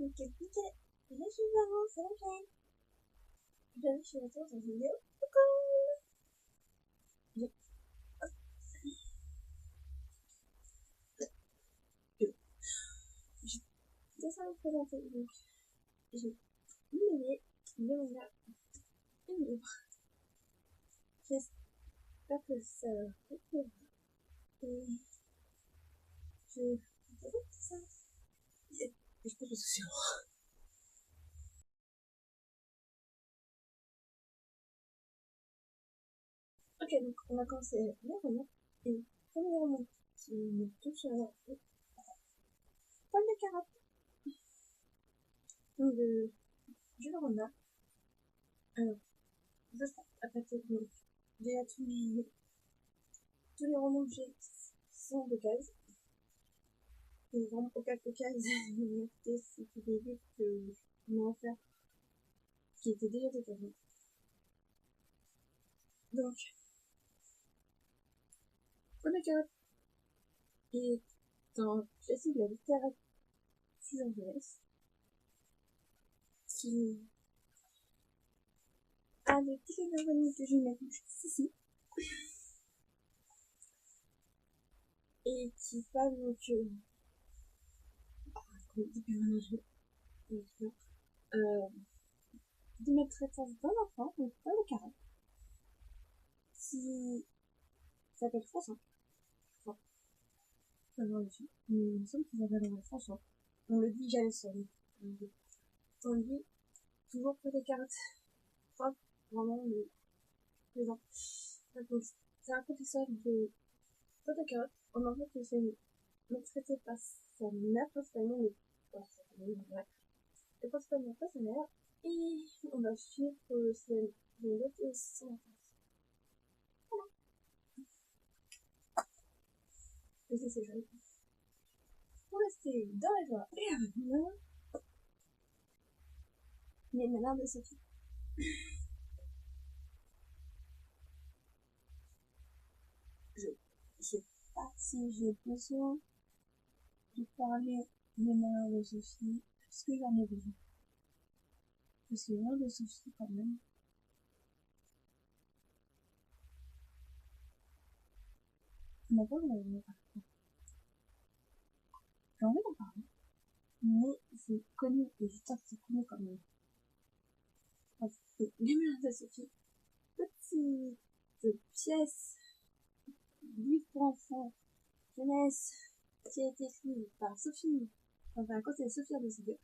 Donc, nickel. Et là, je vais voir, ça va bien. Bienvenue sur la tour dans une vidéo. Coucou! Bien. Hop. Je descends à vous présenter. Donc, j'ai une année, deux mandats, une livre. J'espère que ça vous plaira. Et je vous présente ça. Et je pense que c'est lourd. Ok, donc on va commencer les romans. Et le premier roman qui me touche à la Paul de Carotte. Donc de Jules Renard. Alors, je sais, après tout, donc, déjà tous les romans que j'ai sont de cases. Et vraiment aucun de cases, c'était des livres que je m'ai offert qui étaient déjà de cases. Donc, Paul de Carotte est un classique de la littérature jeunesse qui a des petites ironies que je vais mettre ici. Et qui parle donc de maltraitance d'un enfant, donc Paul de Carotte, qui s'appelle François. Enfin, il me semble qu'il s'appelle François. On le dit jamais sur lui. On le dit toujours Paul de Carotte. Enfin, vraiment, les gens. Donc, c'est un professeur de Paul de Carotte. On en fait que c'est maltraité par sa mère, principalement, mais par sa famille, bref. Et principalement par sa mère. Et on va suivre de l'autre et son enfance. Voilà. Et c'est joli. Pour rester dans la joie et la bonne les malheurs de Sophie. Je sais pas si j'ai besoin de parler des malheurs de Sophie, parce que j'en ai besoin. Parce que les malheurs de Sophie, quand même, on n'a pas envie d'en parler. J'ai envie d'en parler, mais c'est connu, et j'espère que c'est connu quand même. Enfin, les malheurs de Sophie, petite pièce, livre pour enfants, jeunesse, qui a été écrit par Sophie, enfin, quand c'est Sophie de Ségur,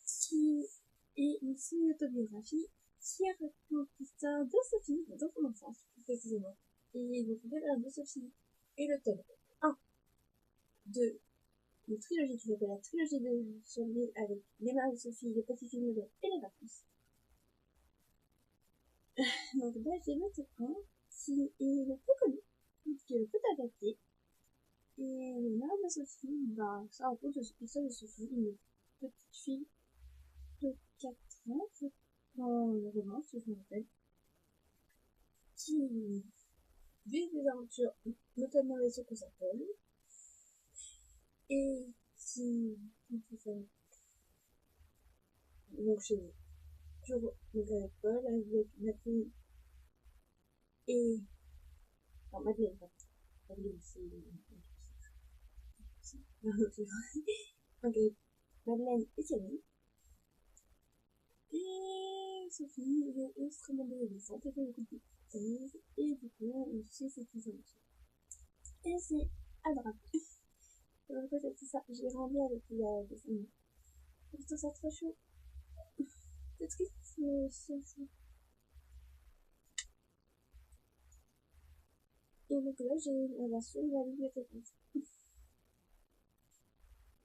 qui est une semi-autobiographie qui raconte l'histoire de Sophie dans son enfance, plus précisément. Et donc, le de Sophie est le tome 1 de une trilogie qui s'appelle la trilogie de Survie avec les mères de Sophie, les petits films de et les vacances. Donc là, j'ai le tome 1 qui est le plus connu, qui est le plus adapté. Et les mères de Sophie, bah, ça raconte l'histoire de Sophie, une petite fille de 4 ans, dans le roman, si je me rappelle, qui vit des aventures, notamment les secours s'appelle, et qui donc chez donc avec Paul, avec Madeleine et enfin Madeleine, Madeleine c'est donc avec Madeleine et Camille. Et Sophie est extrêmement adolescente, elle fait beaucoup de bêtises, et du coup on suit ses petites aventures. Et c'est adorable. Donc c'est ça, j'ai grandi avec la dessin. Je trouve ça très chou. C'est triste, mais c'est chou. Et donc là, j'ai la version de la bibliothèque.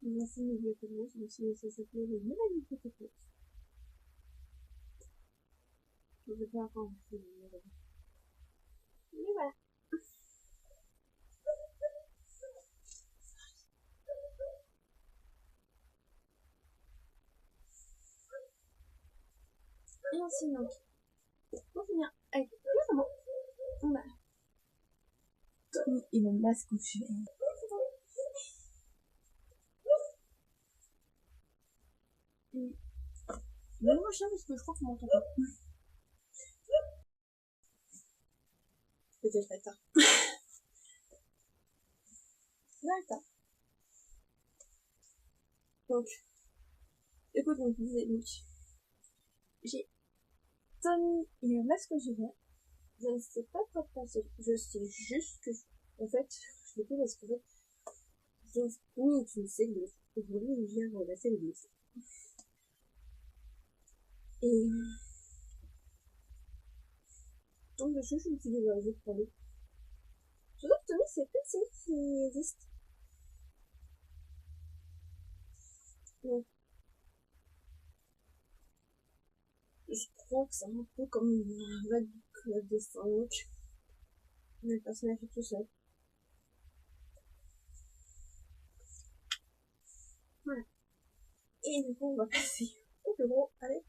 Une ancienne bibliothèque, je me suis dit que ça s'appelait la nouvelle bibliothèque. Je ne sais pas encore si mais voilà. Et ensuite, donc, pour finir avec le roman, on a Tommy et le masque au chevet. Donne-moi chien parce que je crois qu'on m'entend pas. Peut-être pas tard. D'accord. Donc, écoute, donc, j'ai Tommy et le masque gilet. Je ne sais pas quoi passer. Je sais juste que, en fait, je l'ai fait parce qu'en fait, Tommy est une cellule. Et je voulais lire la cellule. Et donc, je me suis dit, je vais prendre. Je trouve que Tommy, c'est pas une série qui existe. Donc, je crois que c'est un peu comme un vague club des 5. Mais le personnage est tout seul. Voilà. Et du coup, on va passer au plus gros avec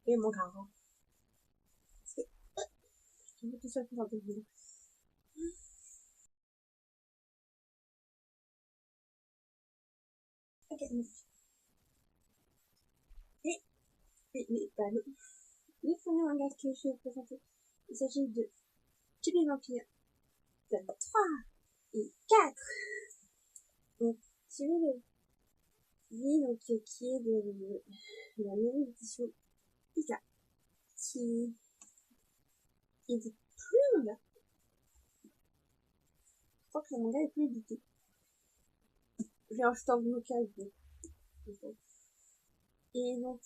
les mangas. Parce que, je vais tout seul pour un peu de vidéo. Ok, bah, les premiers mangas que je vais vous présenter, il s'agit de Chibi Vampire, tome 3 et 4. Donc, Chibi le vie, donc, qui est de la nouvelle édition Pika, qui est plus manga. Je crois que le manga est plus édité. J'ai acheté un local, et donc,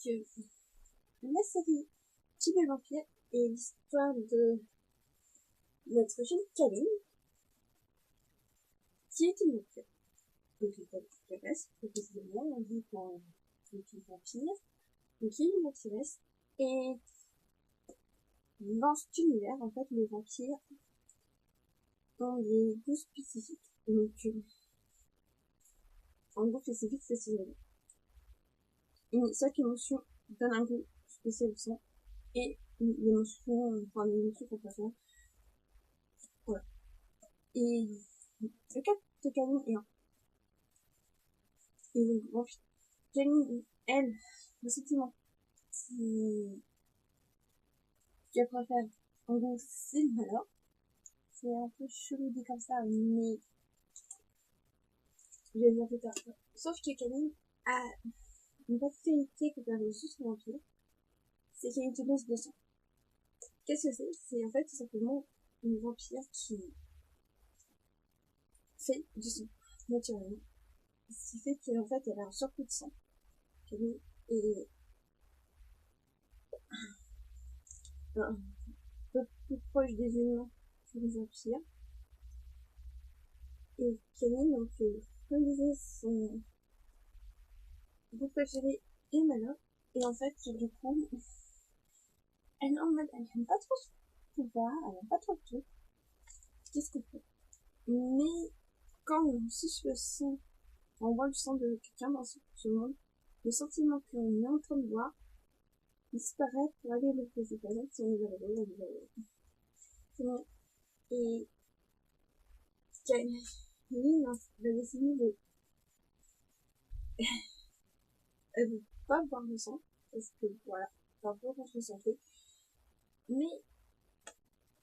la série Chibi Vampire est l'histoire de notre jeune Kaline, qui est une vampire. Donc, une vampiresse, précisément, on dit qu'on est une vampire. Donc, il y a une vampiresse. Et dans cet univers, en fait, les vampires ont des goûts spécifiques. Donc, un goût spécifique, c'est chaque émotion donne un goût spécial au sang. Et l'émotion, enfin, l'émotion qu'on passe. Voilà. Et le cas de Camille est un. Et donc, Camille, elle, le sentiment qu'elle préfère, en gros, c'est le malheur. C'est un peu chelou dit comme ça, mais je vais le dire plus tard. Sauf que Camille a une particularité que permet juste le vampire, c'est qu'elle utilise de sang. Qu'est-ce que c'est? C'est en fait tout simplement une vampire qui fait du sang, naturellement. Ce qui fait qu'en fait, elle a un surplus de sang. Camille est un peu plus proche des humains que des vampires. Et Camille, donc, comme disait, son goût préféré est malin. Et en fait, du coup, elle n'aime pas trop son pouvoir, elle n'aime pas trop le tout. Qu'est-ce qu'on fait? Mais quand on suce le sang, on voit le sang de quelqu'un dans ce monde, le sentiment qu'on est en train de voir disparaît pour aller le poser. Par exemple, si on est arrivé, c'est bon. Et Camille va décider de elle veut pas boire le sang, parce que voilà, c'est un peu contre santé. Mais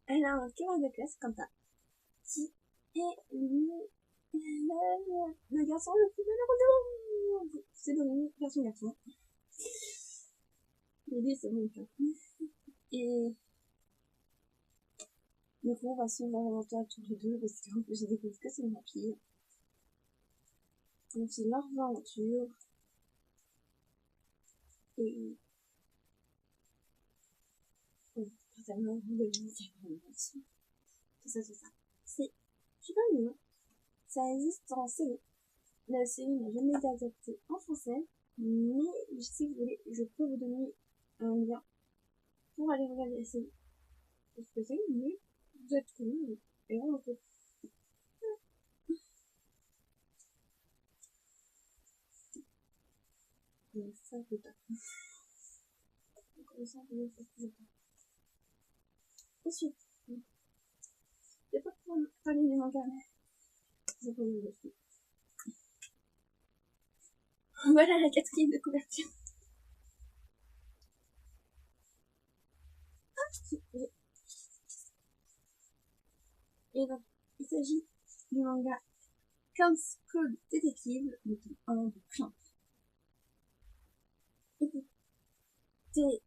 elle a un cœur de classe comme ça, qui est le garçon le plus malheureux du monde. C'est devenu garçon. L'idée, c'est mon cas. Et du coup, on va suivre l'aventure tous les deux, parce qu'en plus, j'ai découvert que c'est une vampire. Donc, c'est leur aventure. Et totalement de tout ça. C'est super mignon. Ça existe en série. La série n'a jamais été adaptée en français, mais si vous voulez, je peux vous donner un lien pour aller regarder la série. Parce que c'est mieux, vous êtes cool, et on peut. Donc ça, c'est top. Comme ça, vous pouvez faire plus de temps. Ensuite, c'est pas pour parler des mangas, mais c'est pour le dessus. Voilà la quatrième de couverture. Et donc, il s'agit du manga Camps Code Detective, le tome 1 de Clamp. Et c'est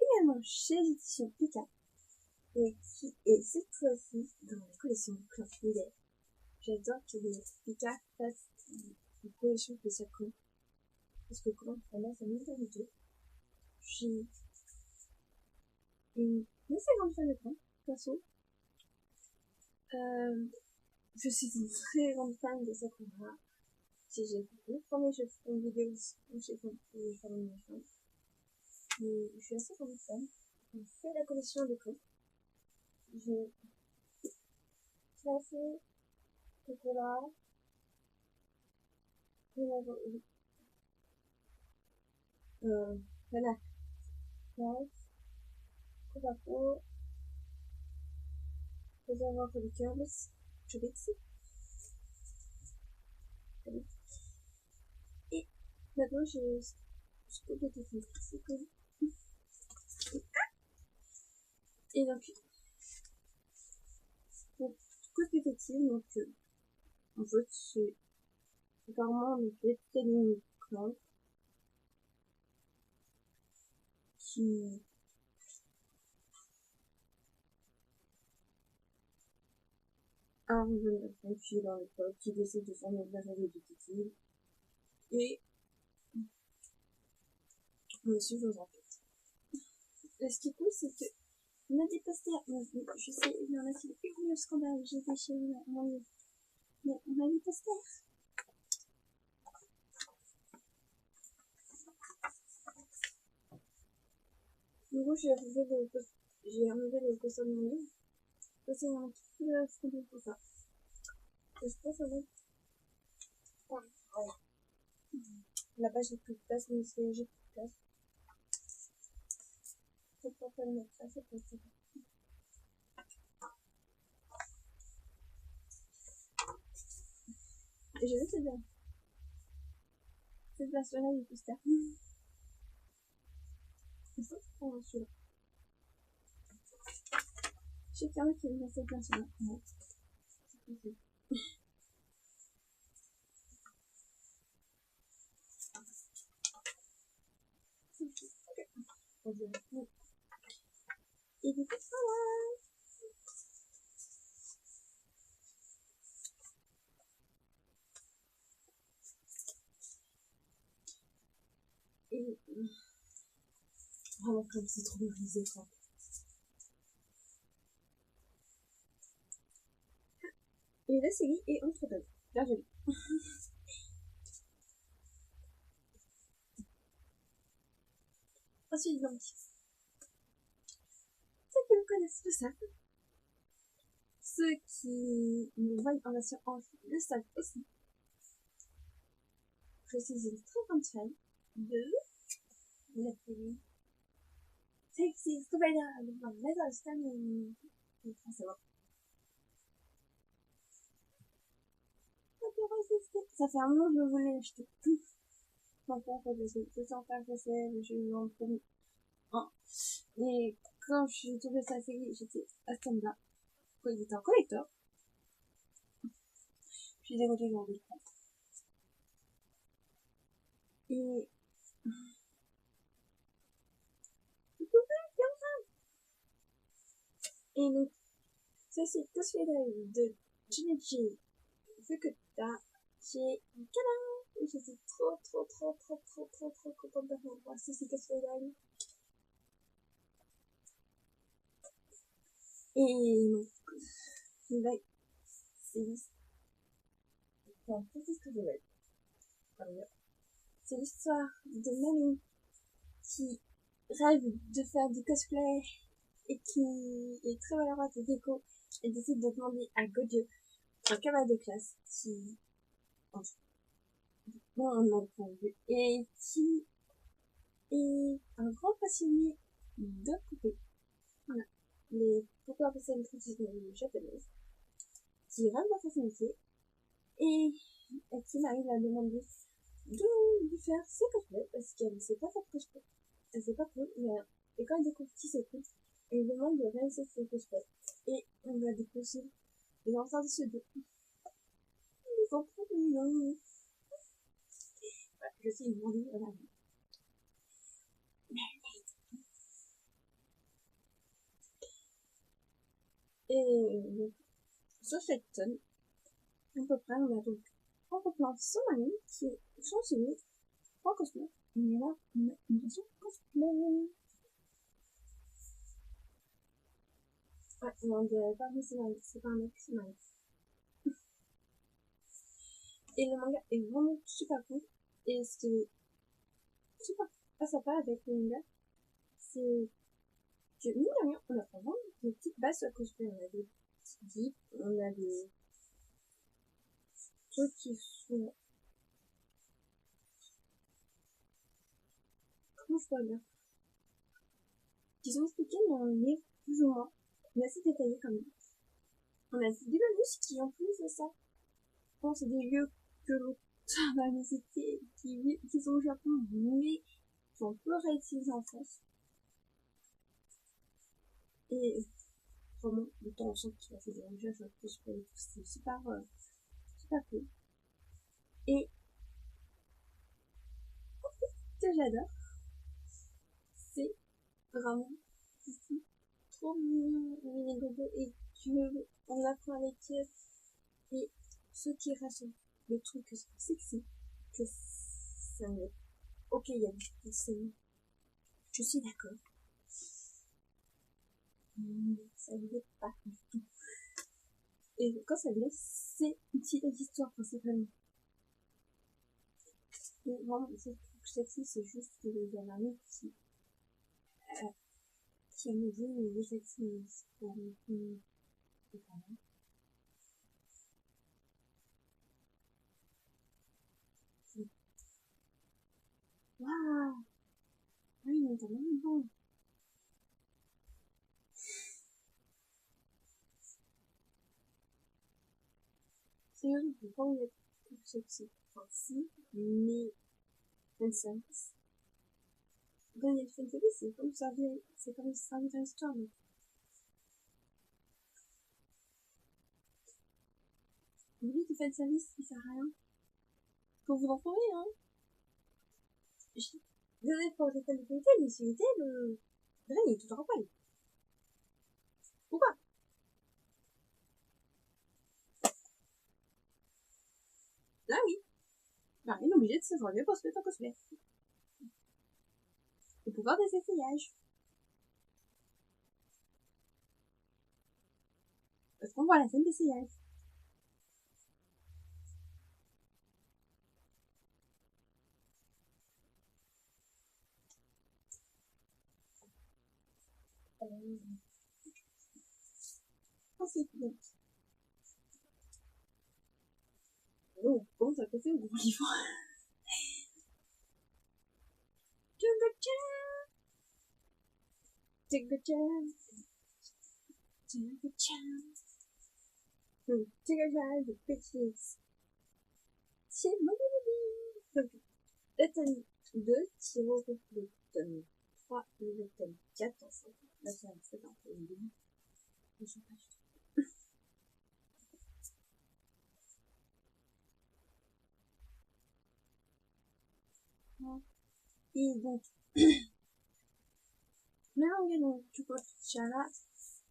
également chez les éditions Pika, et qui est cette fois-ci dans la collection Clamp Reader. J'adore que les Pika fassent une collection spéciale Clamp, parce que Clamp, pour moi, ça m'intéresse du tout. Je suis une assez grande fan de Clamp, perso. Je suis une très grande fan de Sakura. Si j'ai le premier, je ferai une vidéo où j'ai fait une machin. Mais je suis assez grande fan. J'ai fait la collection de Clamp. J'ai classé Chocolat. Voilà. Coca-Cola. Réservoir pour les câbles. Chubix. Et maintenant, je peux le définir. C'est cool. Et donc, pour Code Détective, donc, en fait, c'est apparemment le Detective Clamp qui a un jeune fille dans l'époque qui décide de former de la réveil détective et on suit vos enquêtes. Ce qui est cool, c'est que on a des posters. Je sais, il y en a qui fait le scandale. J'étais chez mon livre. Mais on a des posters. Du coup, j'ai enlevé le poster de mon livre. Parce qu'il y a un petit peu de scandale pour ça. Et je pense que ça va être pareil. Voilà. La page est plus de place, mais j'ai plus de place. C'est pas le mettre ça, c'est pas ça. Et je vais te dire. Cette version-là du poster. Il faut prendre celui-là. Je sais qu'il y en a qui aiment cette version-là. Ouais. C'est possible. Ok. Et du coup, voilà. Et vraiment, comme c'est trop réalisé, quoi. Et la série est entre deux. Bien joli. Ensuite, donc, ceux qui me connaissent le savent. Ceux qui me voient en version off le savent aussi. Je suis une très grande fan de la série Sexy Spider dans Metal Stanley. C'est bon. Ça fait un moment que je voulais acheter tout. Enfin, je sens pas que c'est le jeu en premier. Et quand je suis tombée sur la série, j'étais à ce temps-là. Quand il était en collector. Je suis dégoûtée, j'ai envie de le prendre. Et et donc, ça c'est Cosplay de Junichi Fukuda chez Kana. Et j'étais trop contente d'avoir voir ça, c'est Cosplay Live. Et donc, c'est l'histoire. Enfin, qu'est-ce que je vais dire? C'est l'histoire de Mamie qui rêve de faire du cosplay et qui est très malheureuse de déco et décide de demander à Godio, un camarade de classe qui bon, on a le point de vue, et qui est un grand passionné de poupées. Voilà. Les poupées traditionnelles japonaises, qui rêve dans son métier et qui m'arrive à demander de lui faire ses cosplays parce qu'elle ne sait pas faire de cosplay. Elle sait pas cool, mais et quand elle découvre qui c'est cool, et il demande de réaliser ce cosplay. Et on a déposé les enfants de ce deux. Ils sont trop mignons. Voilà, je suis une vendue à la vie. Et sur cette tonne, à peu près, on a donc en replant 100 amis qui sont suivis en cosplay. Et là, on a une version cosplay. Ouais, non, pardon, c'est pas un mec, c'est Marie. Et le manga est vraiment super cool. Et ce qui est super sympa avec le manga, c'est que, mine de rien, on a vraiment des petites bases sur cosplay. On a des petits dips, on a des trucs qui sont... Comment je peux dire? Qui sont expliqués dans le livre, plus ou moins. Mais assez détaillés quand même. On a des bonus qui, en plus de ça, bon, c'est des lieux que l'on va visiter, qui sont au Japon, mais qui ont peu réutilisés en France. Et vraiment, de temps en temps, tu as fait des recherches un peu sur les tout, c'est super cool. Et ce que j'adore, c'est vraiment ici, trop mignon, les gobos, et on apprend avec eux, et ceux qui ressentent le truc que c'est sexy, que ça me... Ok, il y a des scènes, je suis d'accord, mais ça ne l'est pas du tout. Et quand ça l'est, c'est utile à l'histoire principalement. Et vraiment, ce truc sexy, c'est juste que y a un ami qui me dit, mais sexy, c'est pour les parents. Waouh! Oui, mais t'as même bon. Sérieusement, je ne peux pas vous mettre plus sexy. Enfin, si, mais fanservice. Quand il y a du fanservice, c'est comme ça, c'est comme ça dans l'histoire. Donc. Oui, du fanservice, ça sert à rien. Faut vous en trouver, hein. Désolé pour les fans de qualité, mais si j'étais, le Ren, il est tout en poil. Pourquoi? Là, oui. Bah, il est obligé de se changer pour se mettre en cosplay. Le pouvoir des essayages. Parce qu'on voit la scène d'essayage. Ensuite, donc. Oh, comment ça peut faire au gros livre? Jingle-chan. The bitches. C'est mon donc, le tome 2 tire au le tome 3 et le tome 4 ensemble. Là, c'est un peu un peu une demi. Je sais pas du tout. Et donc, le manga donc, du coup, Chala,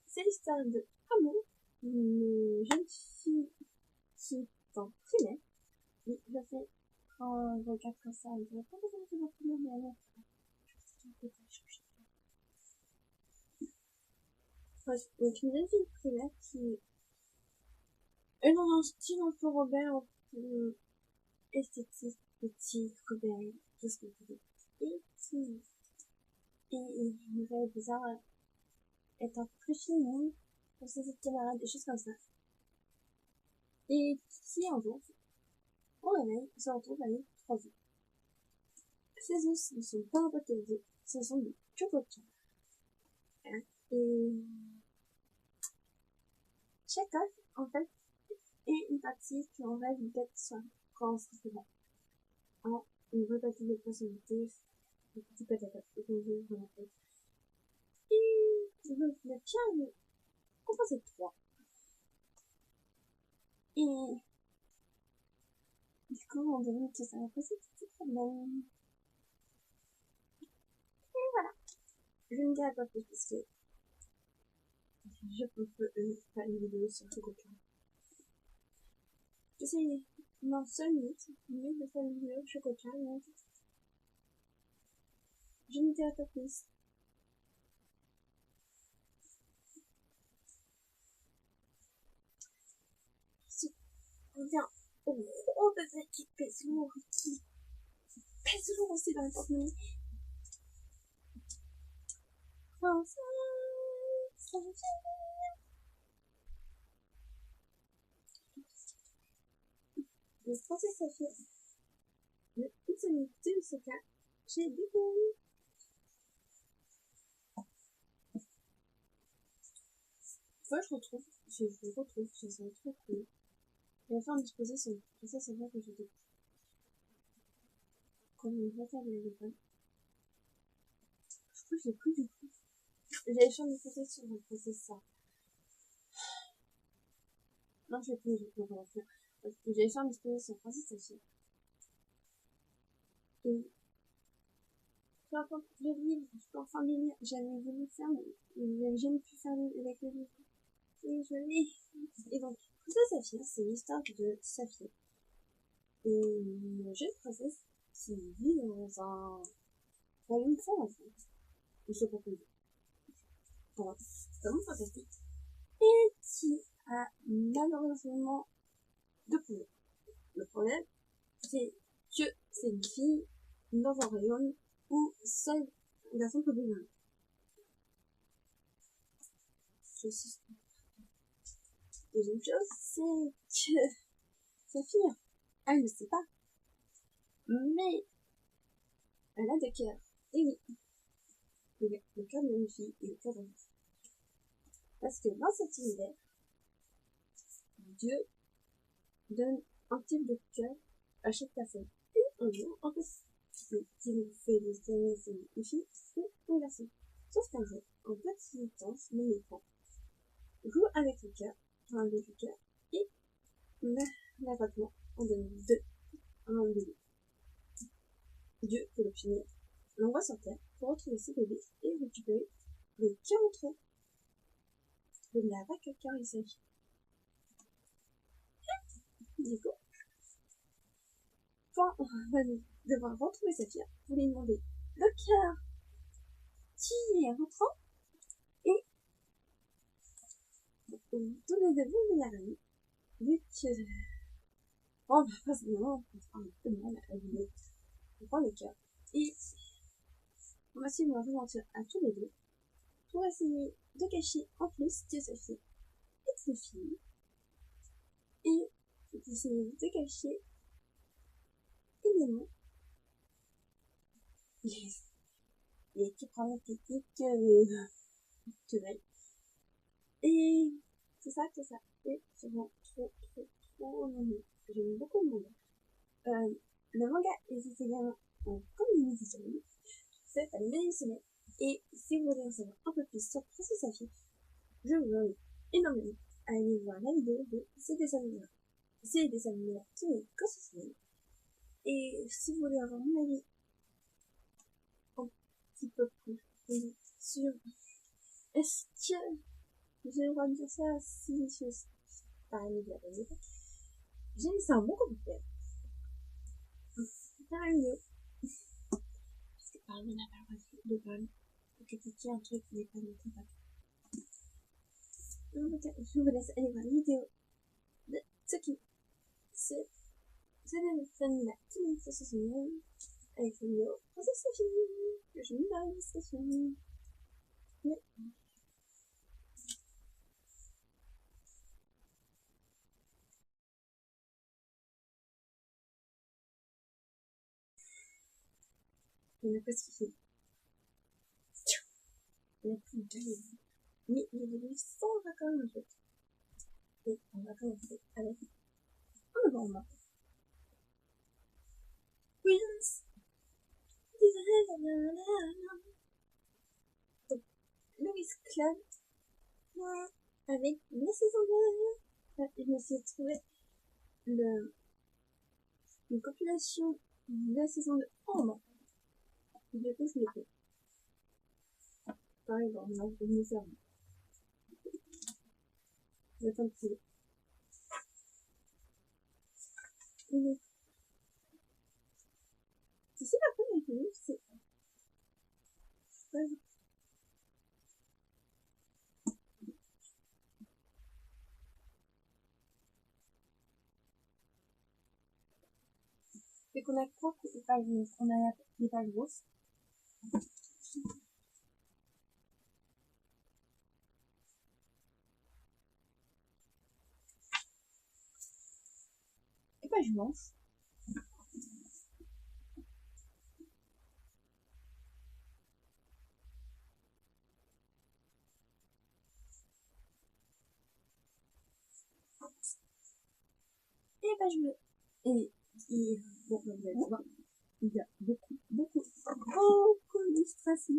c'est l'histoire de Amour, une jeune fille qui est en primaire. Oui, je sais, quand je regarde comme ça, je vois pas besoin de la primaire, mais alors, donc une jeune fille primaire qui est dans un style un peu rebelle, un peu esthétique, petit, rebelle, tout ce que vous voulez. Et qui une vraie bizarre être un peu plus féminine pour ses autres camarades, des choses comme ça. Et qui un jour, au réveil, se retrouve avec 3 œufs. Ces œufs ne sont pas un peu télévisés, ce sont des chocolats. Hein. Et chaque œuf, en fait, est une partie qui en rêve d'être soi quand on se retrouve en une vraie partie de personnalité, des petits patatas, des œufs dans la tête. Et Donc, le piano composé de 3. Et du coup, on devine que ça va poser des petits problèmes. Et voilà. Je ne dirai pas plus parce que je peux faire une vidéo sur ce coquin. Je sais, mon seul mythe, de faire une vidéo sur coquin, donc je ne dirai pas plus. On vient au gros bébé qui pèse lourd, aussi dans le porte-monnaie. Le français s'affiche. Le utilité de ce cas, j'ai découvert. Fois, je retrouve, ça serait trop cool. Je vais faire une disposition. Et ça, c'est vrai que j'ai comme une retard de l'école. Je crois que j'ai plus du tout. J'avais fait une disposition, je faisais ça. Non, je l'ai plus, je peux pas la faire. J'avais fait une disposition, français, ça fait. Et peu importe le livre, je peux enfin les lire. J'avais voulu faire, mais j'avais jamais pu faire avec le livre. Et je l'ai. Et donc, ça, Saphir, c'est l'histoire de Saphir. Et une jeune princesse qui vit dans un royaume sans enfant. Il se propose. Bon, c'est vraiment fantastique. Et qui a malheureusement deux problèmes. Le problème, c'est que c'est une fille dans un royaume où seul un garçon peut gouverner. Deuxième chose, c'est que sa fille, elle ne sait pas, mais elle a des cœurs. Et oui, le cœur d'une fille et le cœur d'un garçon. Parce que dans cet univers, Dieu donne un type de cœur à chaque personne. Et un jour, en fait, qu'il fait des années, c'est une fille ou un garçon. Sauf qu'un jour, un petit ange nommé Pan joue avec le cœur, avec le cœur, et l'abattement en donne deux à un bébé. Dieu peut l'obtenir, l'envoie sur terre pour retrouver ses bébés et récupérer le cœur entre eux. De la vague cœur il s'agit. Du coup, Pan va devoir retrouver sa fille pour lui demander le cœur qui est rentrant et tous les deux vont venir à lui, vu que bon, forcément, on prend un peu de mal à lui prendre le cœur. Et on va essayer de leur mentir à tous les deux pour essayer de cacher en plus de sa fille et de ses filles et d'essayer de cacher également les petits problèmes techniques de veille. Et c'est ça. Et c'est vraiment trop mignon. J'aime beaucoup le manga. Le manga existe également comme une mini-série. C'est une mini-série. Et si vous voulez en savoir un peu plus sur Princesse Saphir, je vous invite énormément à aller voir la vidéo de ces dessins animés. C'est des dessins animés qui n'est que ce film. Et si vous voulez avoir mon avis un petit peu plus sur est-ce que j'ai le droit de dire ça si je suis pas un média de l'époque, j'ai mis ça en bon commentaire. Faire une vidéo. Parce que par exemple, on n'a pas le droit de parler. Faut critiquer un truc qui n'est pas notre impact. Donc, je vous laisse aller voir la vidéo de ce qui c'est le fan de la team association avec la vidéo Princesse Saphir que je mets dans la description. Mais il n'y a pas ce qu'il fait. Il n'y a plus de livres. Mais il y a des livres sans raccord en fait. Et on va commencer avec un novembre. Prince. Donc, Lewis Club avec la saison 2. Je me suis trouvé une compilation de la saison 2 en main. Et du coup, je l'ai fait. Pareil, dans l'image de mes serveurs. J'attends un petit peu. Tu sais, la première vidéo, c'est c'est qu'on a trois pages grosses. On a les pages grosses. Les pages blanches. Et les pages bleues. Et bon, vous allez voir, il y a beaucoup d'illustrations.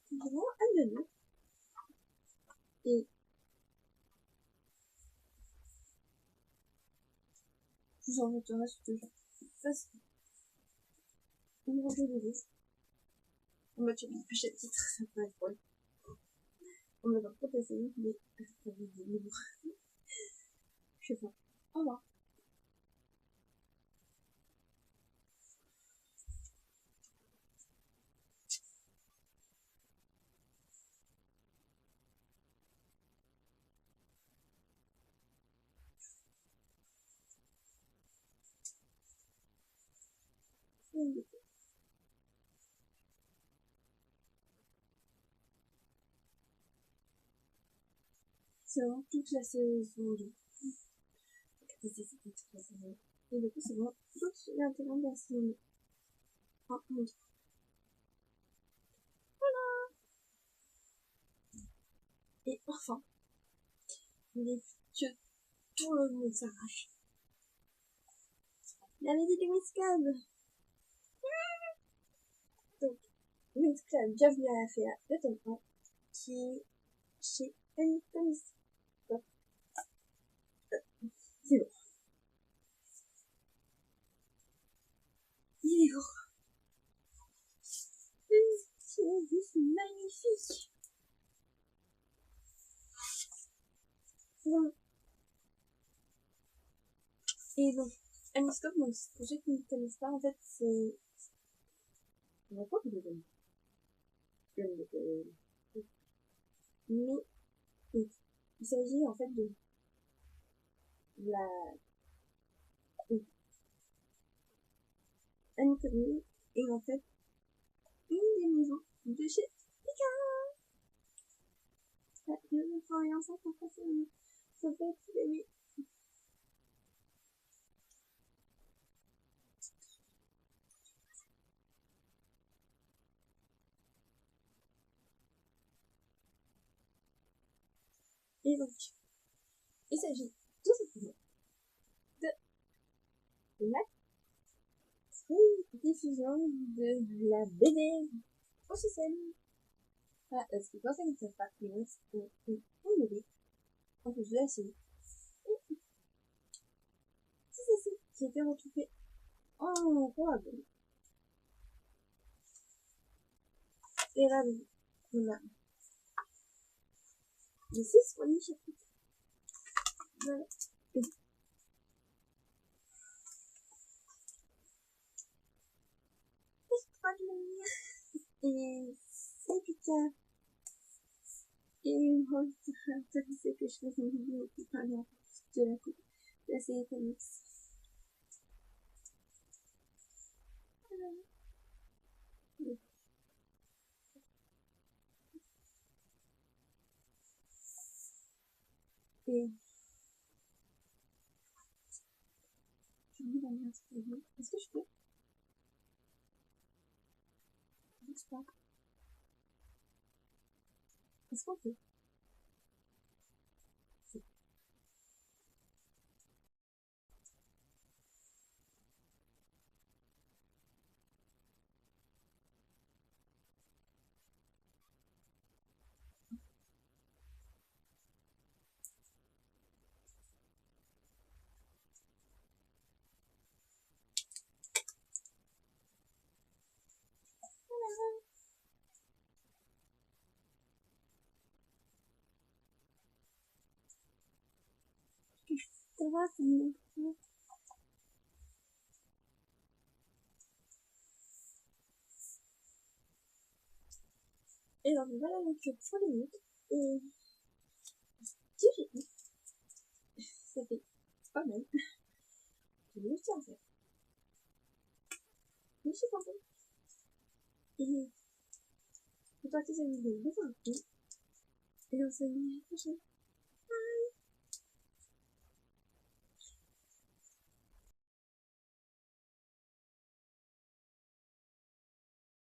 C'est vraiment un de nous. Et je vous en mettrai sur deux. Ça, c'est une rangée de livres. On va checker le fichier de titre, ça peut être drôle. On va pas passer, mais ça va être des livres. Je sais pas. Au revoir. C'est vraiment toute la saison 2. Et du coup, c'est vraiment toute l'intégrale de la saison 2. Ah, mon dieu. Voilà. Et enfin, les que tout le monde s'arrache. La musique de Miss Club. Donc, Miss Club, bienvenue à la FEA de tome 1, qui est chez Anthony. C'est lourd. Il est lourd. C'est juste magnifique. Bon. Et donc, Aniscope, donc, pour ceux qui ne connaissent pas, en fait, c'est... On va pas vous le donner. Mais, donc, il s'agit en fait de la... Anatomie est en fait une des maisons de chez Pika. Je ne peux rien faire pour passer ça fait être bébé. Et donc, il s'agit tout simplement de la diffusion de la BD officielle. Ah, ce qui pense qu'ils ne savent pas, mais c'est une BD en plus de la série. C'est celle-ci qui a été retrouvée en roi. Et là, on a les 6 premiers chapitres. Voilà. Et c'est Pika. Et moi, c'est que je fais une vidéo qui parle de la coupe de la série comics. Et j'ai envie d'en dire un petit peu. Est-ce que je peux? Je sais pas. Est-ce qu'on peut? Ça va, c'est mieux. Et alors, voilà donc pour les minutes. Et si j'ai eu, ça fait pas mal. Je vais juste en faire. Mais je suis contente. Et j'espère que ça vous a bien plu. Et on se dit à la prochaine.